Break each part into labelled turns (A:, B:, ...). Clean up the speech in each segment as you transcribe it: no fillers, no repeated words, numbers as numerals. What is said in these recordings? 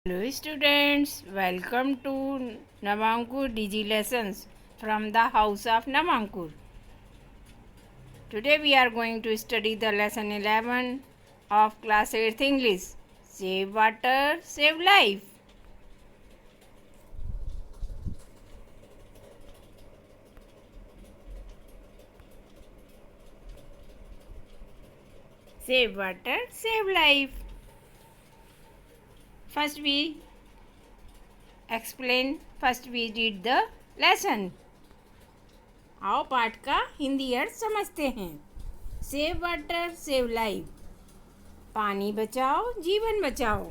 A: Hello students, welcome to Namankur DG lessons from the house of Namankur. Today we are going to study the lesson 11 of class 8th English. Save water, save life. Save water, save life. First we read the lesson. आओ पाठ का हिंदी अर्थ समझते हैं. Save water save life. पानी बचाओ जीवन बचाओ.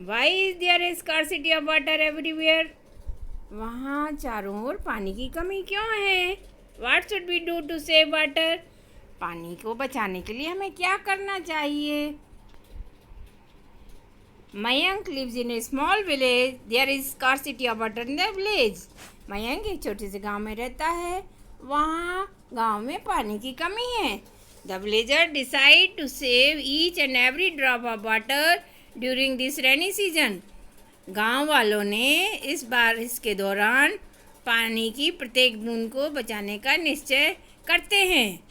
A: Why is there a scarcity of water everywhere. वहाँ चारों ओर पानी की कमी क्यों है. What should we do to save water. पानी को बचाने के लिए हमें क्या करना चाहिए. Mayank lives in a small village. There is scarcity of water in the village. Mayank एक छोटे से गांव में रहता है. वहाँ गांव में पानी की कमी है. The villager decide to save each and every drop of water during this rainy season. गांव वालों ने इस बारिश के दौरान पानी की प्रत्येक बूंद को बचाने का निश्चय करते हैं.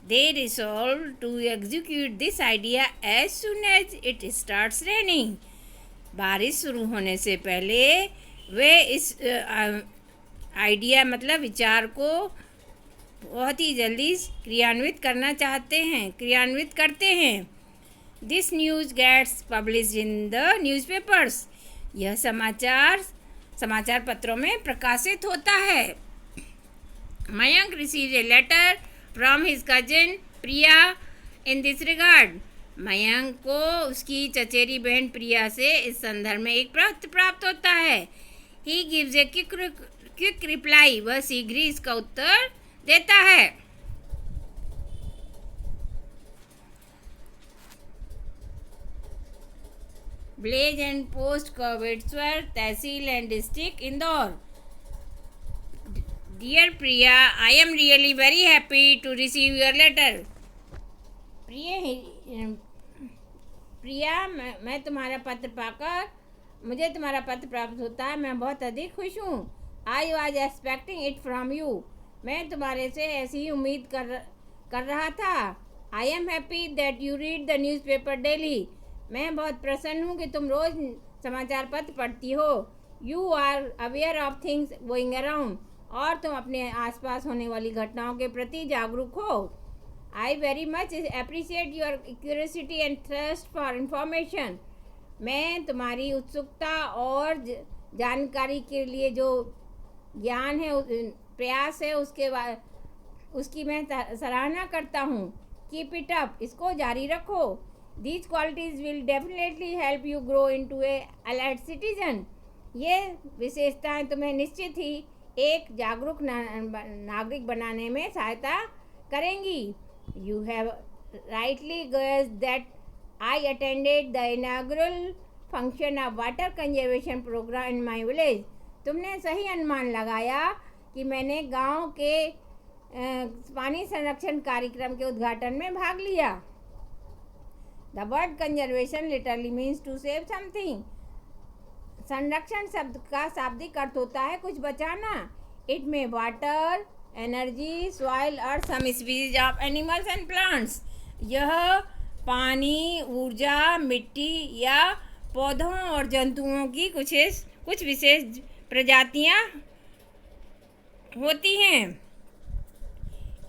A: They resolve to execute this idea as soon as it starts raining. बारिश शुरू होने से पहले वे इस आइडिया मतलब विचार को बहुत ही जल्दी क्रियान्वित करते हैं. This news gets published in the newspapers. यह समाचार पत्रों में प्रकाशित होता है. Mayank receives a letter from his cousin Priya in this regard. Mayank को उसकी चचेरी बहन प्रिया से इस संदर्भ में एक पत्र प्राप्त होता है. He gives a quick reply. वह शीघ्र ही इसका उत्तर देता है. विलेज एंड पोस्ट कोविडस्वर tehsil and district Indore. Dear Priya, I am really very happy to receive your letter. प्रिया मैं तुम्हारा पत्र पाकर मुझे तुम्हारा पत्र प्राप्त होता है. मैं बहुत अधिक खुश हूँ. I was expecting it from you. मैं तुम्हारे से ऐसी ही उम्मीद कर रहा था. I am happy that you read the newspaper daily. मैं बहुत प्रसन्न हूँ कि तुम रोज समाचार पत्र पढ़ती हो. You are aware of things going around. और तुम अपने आसपास होने वाली घटनाओं के प्रति जागरूक हो. I very much appreciate your curiosity and thirst for information. मैं तुम्हारी उत्सुकता और जानकारी के लिए जो ज्ञान है प्रयास है उसकी मैं सराहना करता हूँ. Keep it up. इसको जारी रखो. These qualities will definitely help you grow into A alert citizen. ये विशेषताएं तुम्हें निश्चित ही एक जागरूक नागरिक बनाने में सहायता करेंगी. You have rightly guessed that I attended the inaugural function of water conservation programme in my village. तुमने सही अनुमान लगाया कि मैंने गांव के पानी संरक्षण कार्यक्रम के उद्घाटन में भाग लिया. The word conservation literally means to save something. संरक्षण शब्द का शाब्दिक अर्थ होता है कुछ बचाना. इट में वाटर एनर्जी सॉइल और some species of animals and plants. यह पानी ऊर्जा मिट्टी या पौधों और जंतुओं की कुछ विशेष प्रजातियां होती हैं.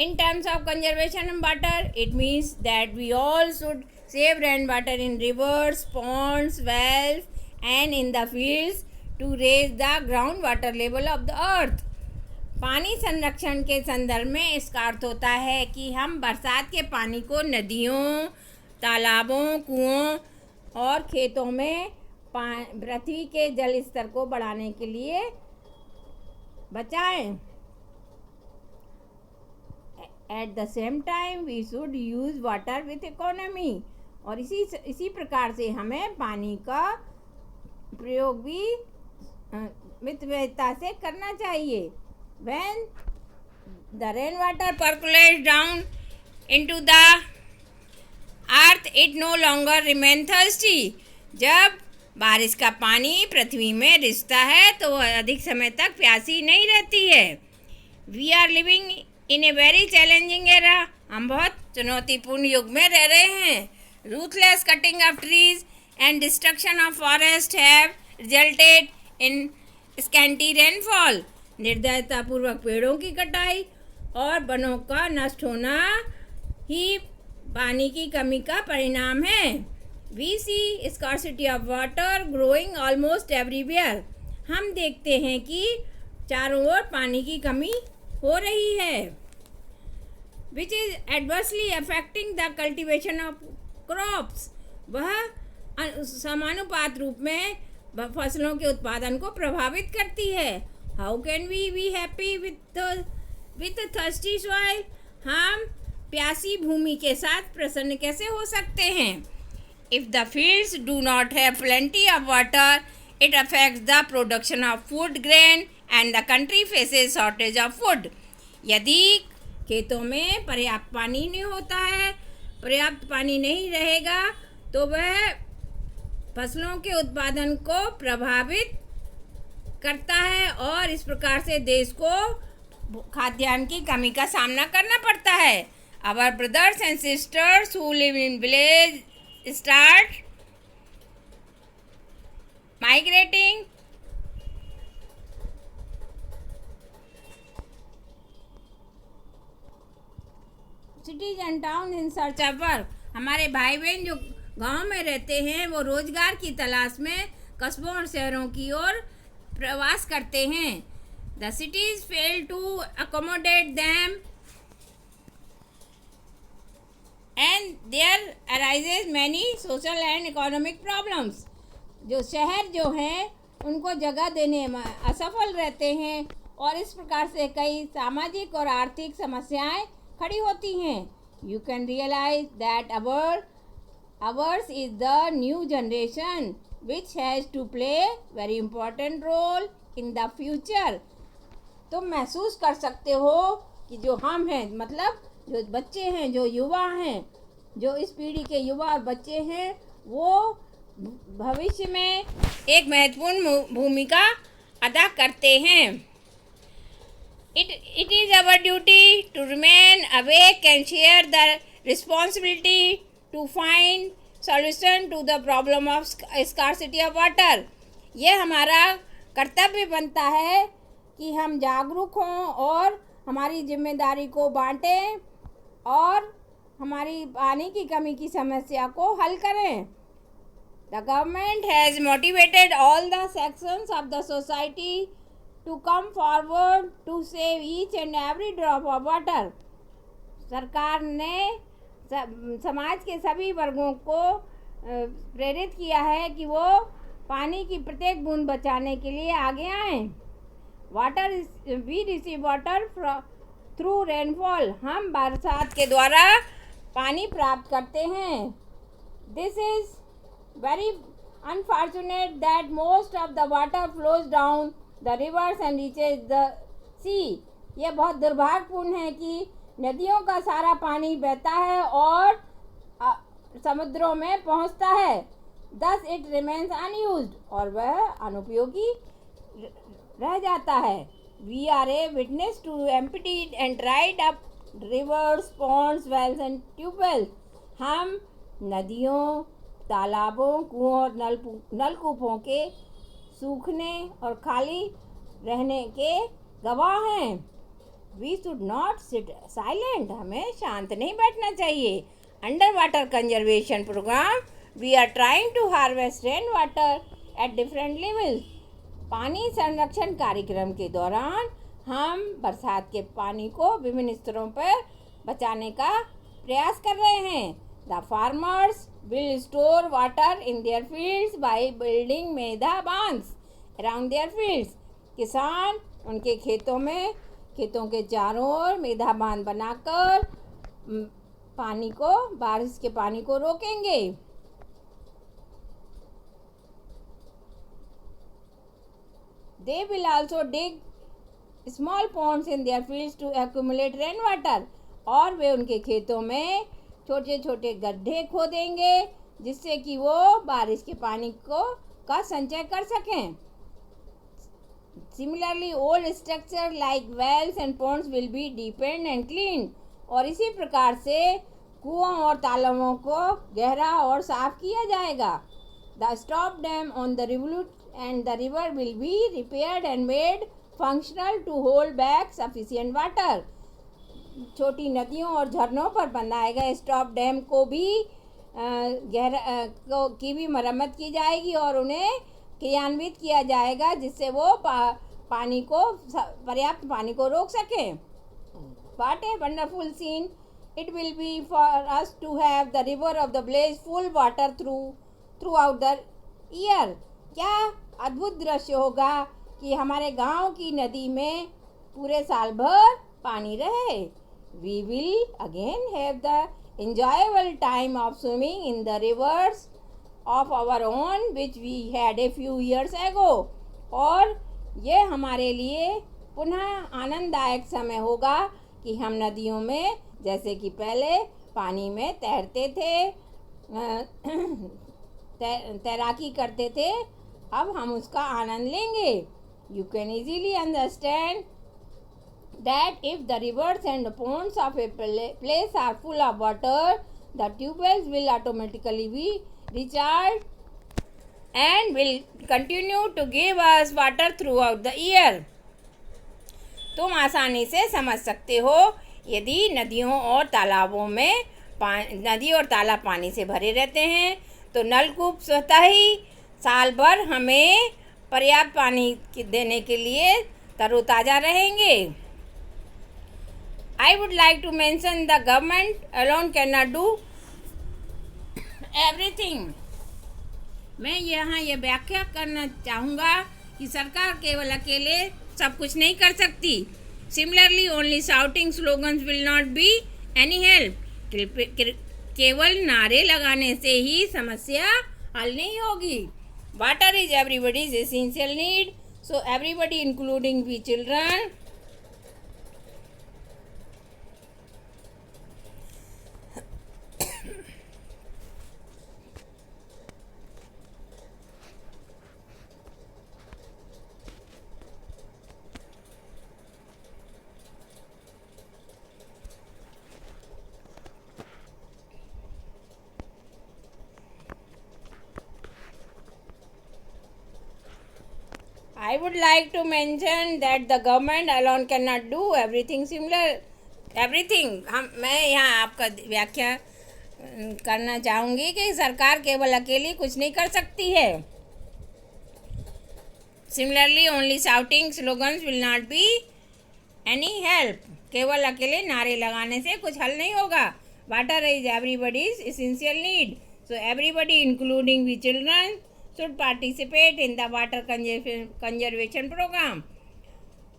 A: In terms of conservation of water it means that we all should save rain water in rivers ponds wells and in the fields to raise the ground water level of the earth. पानी संरक्षण के संदर्भ में इसका अर्थ होता है कि हम बरसात के पानी को नदियों तालाबों कुओं और खेतों में पृथ्वी के जल स्तर को बढ़ाने के लिए बचाएं. At the same time we should use water with economy. और इसी प्रकार से हमें पानी का प्रयोग भी मितव्ययिता से करना चाहिए. When the rainwater percolates down into the earth, it no longer remains thirsty. जब बारिश का पानी पृथ्वी में रिसता है तो वह अधिक समय तक प्यासी नहीं रहती है। We are living in a very challenging era. हम बहुत चुनौतीपूर्ण युग में रह रहे हैं। Ruthless cutting of trees and destruction of forest have resulted in scanty rainfall. निर्दयतापूर्वक पेड़ों की कटाई और वनों का नष्ट होना ही पानी की कमी का परिणाम है। We see scarcity of water growing almost everywhere. हम देखते हैं कि चारों ओर पानी की कमी हो रही है। Which is adversely affecting the cultivation of crops. वह समानुपात रूप में फसलों के उत्पादन को प्रभावित करती है। How can we be happy with thirsty soil. हम प्यासी भूमि के साथ प्रसन्न कैसे हो सकते हैं। If the fields do not have plenty of water it affects the production of food grain and the country faces shortage of food. यदि खेतों में पर्याप्त पानी नहीं होता है, पर्याप्त पानी नहीं रहेगा तो वह फसलों के उत्पादन को प्रभावित करता है और इस प्रकार से देश को खाद्यान्न की कमी का सामना करना पड़ता है। Our brothers and sisters who live in village start migrating cities and towns in search of work। हमारे भाई बहन जो गांव में रहते हैं वो रोजगार की तलाश में कस्बों और शहरों की ओर प्रवास करते हैं। The cities fail to accommodate them and there arises many social and economic problems। जो शहर जो हैं उनको जगह देने में असफल रहते हैं और इस प्रकार से कई सामाजिक और आर्थिक समस्याएं खड़ी होती हैं। You can realize that ours is the new generation which has to play very important role in the future। तुम महसूस कर सकते हो कि जो हम हैं, मतलब जो बच्चे हैं, जो युवा हैं, जो इस पीढ़ी के युवा और बच्चे हैं, वो भविष्य में एक महत्वपूर्ण भूमिका अदा करते हैं। It is our duty to remain awake and share the responsibility to find solution to the problem of scarcity of water। ये हमारा कर्तव्य बनता है कि हम जागरूक हों और हमारी जिम्मेदारी को बांटें और हमारी पानी की कमी की समस्या को हल करें। The government has motivated all the sections of the society to come forward to save each and every drop of water। सरकार ने समाज के सभी वर्गों को प्रेरित किया है कि वो पानी की प्रत्येक बूंद बचाने के लिए आगे आएं। Water we receive water through rainfall. हम बरसात के द्वारा पानी प्राप्त करते हैं। This is very unfortunate that most of the water flows down the rivers and reaches the sea. यह बहुत दुर्भाग्यपूर्ण है कि नदियों का सारा पानी बहता है और समुद्रों में पहुंचता है। दस इट रिमेन्स अनयूज्ड, और वह अनुपयोगी रह जाता है। We are a witness to emptied and dried up rivers, ponds, wells and tubewells. हम नदियों, तालाबों, कुओं और नलकूपों के सूखने और खाली रहने के गवाह हैं। We should not sit silent. हमें शांत नहीं बैठना चाहिए। Under water conservation programme we are trying to harvest rain water at different levels. पानी संरक्षण कार्यक्रम के दौरान हम बरसात के पानी को विभिन्न स्तरों पर बचाने का प्रयास कर रहे हैं। The farmers will store water in their fields by building medha bunds around their fields. किसान उनके खेतों के चारों ओर मेधा बांध बनाकर पानी को, बारिश के पानी को रोकेंगे। They will also dig small ponds in their fields to accumulate rain water। और वे उनके खेतों में छोटे छोटे गड्ढे खोदेंगे जिससे कि वो बारिश के पानी को का संचय कर सकें। Similarly, old structure like wells and ponds will be deepened and cleaned. और इसी प्रकार से कुओं और तालाबों को गहरा और साफ किया जाएगा। The stop dam on the rivulet and the river will be repaired and made functional to hold back sufficient water. छोटी नदियों और झरनों पर बनाए गए स्टॉप डैम को भी की भी मरम्मत की जाएगी और उन्हें क्रियान्वित किया जाएगा जिससे वो पानी को पर्याप्त पानी को रोक सकें। What a wonderful scene it will be for us to have the river of the Blaze full water throughout the year. क्या अद्भुत दृश्य होगा कि हमारे गांव की नदी में पूरे साल भर पानी रहे। We will again have the enjoyable time of swimming in the rivers of our own which we had a few years ago. और ये हमारे लिए पुनः आनंददायक समय होगा कि हम नदियों में जैसे कि पहले पानी में तैरते थे, तैराकी करते थे, अब हम उसका आनंद लेंगे। You can easily understand that if the rivers and ponds of a place are full of water, the tube wells will automatically be recharged and will continue to give us water throughout the year. तुम आसानी से समझ सकते हो यदि नदियों और तालाबों में नदी और तालाब पानी से भरे रहते हैं तो नलकूप स्वतः ही साल भर हमें पर्याप्त पानी देने के लिए तरोताज़ा रहेंगे। I would like to mention the government alone cannot do everything. मैं यहाँ ये व्याख्या करना चाहूँगा कि सरकार केवल अकेले सब कुछ नहीं कर सकती। Similarly, only shouting slogans will not be any help. केवल नारे लगाने से ही समस्या हल नहीं होगी। Water is everybody's essential need, so everybody including we children I would like to mention that the government alone cannot do everything similar everything. मैं यहाँ आपका व्याख्या करना चाहूँगी कि सरकार केवल अकेली कुछ नहीं कर सकती है। Similarly, only shouting slogans will not be any help. केवल अकेले नारे लगाने से कुछ हल नहीं होगा। Water is everybody's essential need, so everybody including we children should participate in the water conservation program.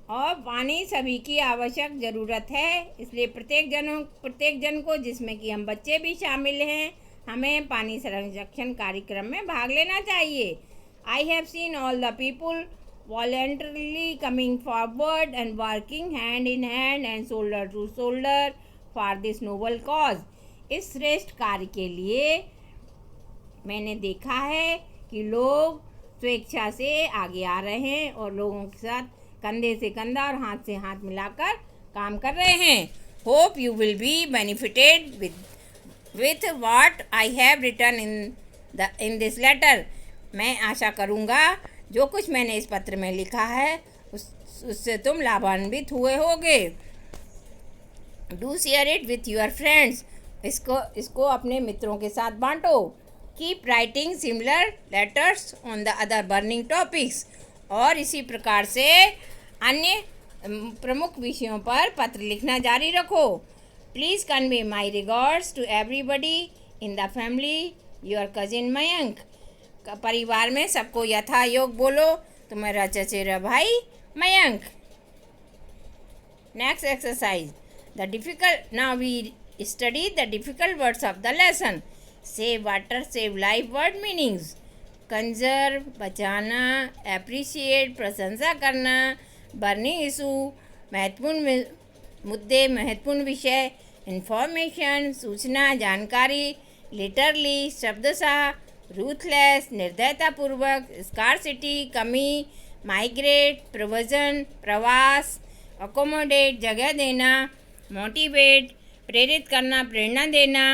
A: और पानी सभी की आवश्यक ज़रूरत है, इसलिए प्रत्येक जन को जिसमें कि हम बच्चे भी शामिल हैं हमें पानी संरक्षण कार्यक्रम में भाग लेना चाहिए। I have seen all the people voluntarily coming forward and working hand in hand and shoulder to shoulder for this noble cause. इस श्रेष्ठ कार्य के लिए मैंने देखा है कि लोग स्वेच्छा से आगे आ रहे हैं और लोगों के साथ कंधे से कंधा और हाथ से हाथ मिलाकर काम कर रहे हैं। Hope you will be benefited with what I have written in this letter. मैं आशा करूँगा जो कुछ मैंने इस पत्र में लिखा है उससे तुम लाभान्वित हुए होगे. Do share it with your friends. इसको अपने मित्रों के साथ बांटो. Keep writing similar letters on the other burning topics. और इसी प्रकार से अन्य प्रमुख विषयों पर पत्र लिखना जारी रखो. Please convey my regards to everybody in the family. Your cousin Mayank. परिवार में सबको यथा योग बोलो, तो मेरा चचेरा भाई Mayank. Next exercise. Now we study the difficult words of the lesson. Save water, save life word meanings. Conserve, बचाना, एप्रिशिएट, प्रशंसा करना, बर्निंग इशू, महत्वपूर्ण मुद्दे, महत्वपूर्ण विषय, इंफॉर्मेशन, सूचना, जानकारी, लिटरली, शब्दशः, रूथलेस निर्दयतापूर्वक, स्कार्सिटी कमी, माइग्रेट प्रोविजन प्रवास, अकोमोडेट जगह देना, मोटिवेट प्रेरित करना प्रेरणा देना,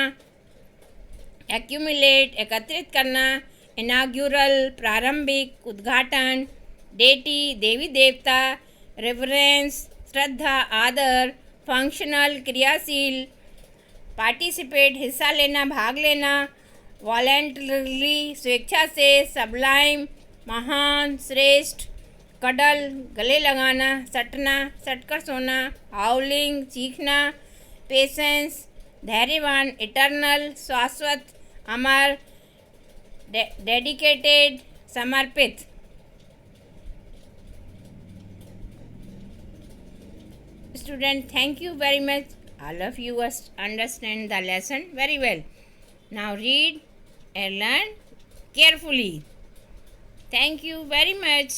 A: एक्यूमुलेट एकत्रित करना, इनाग्यूरल प्रारंभिक उद्घाटन, डेटी देवी देवता, रेवरेंस श्रद्धा आदर, फंक्शनल क्रियाशील, पार्टिसिपेट हिस्सा लेना भाग लेना, वॉलेंटरली स्वेच्छा से, सबलाइम महान श्रेष्ठ, कडल गले लगाना, सटना सटकर सोना, हाउलिंग चीखना, पेशेंस धैर्यवान, इटर्नल शाश्वत, अमर, डेडिकेटेड समर्पित। Student, thank you very much. All of you understand the lesson very well. Now read and learn carefully. Thank you very much.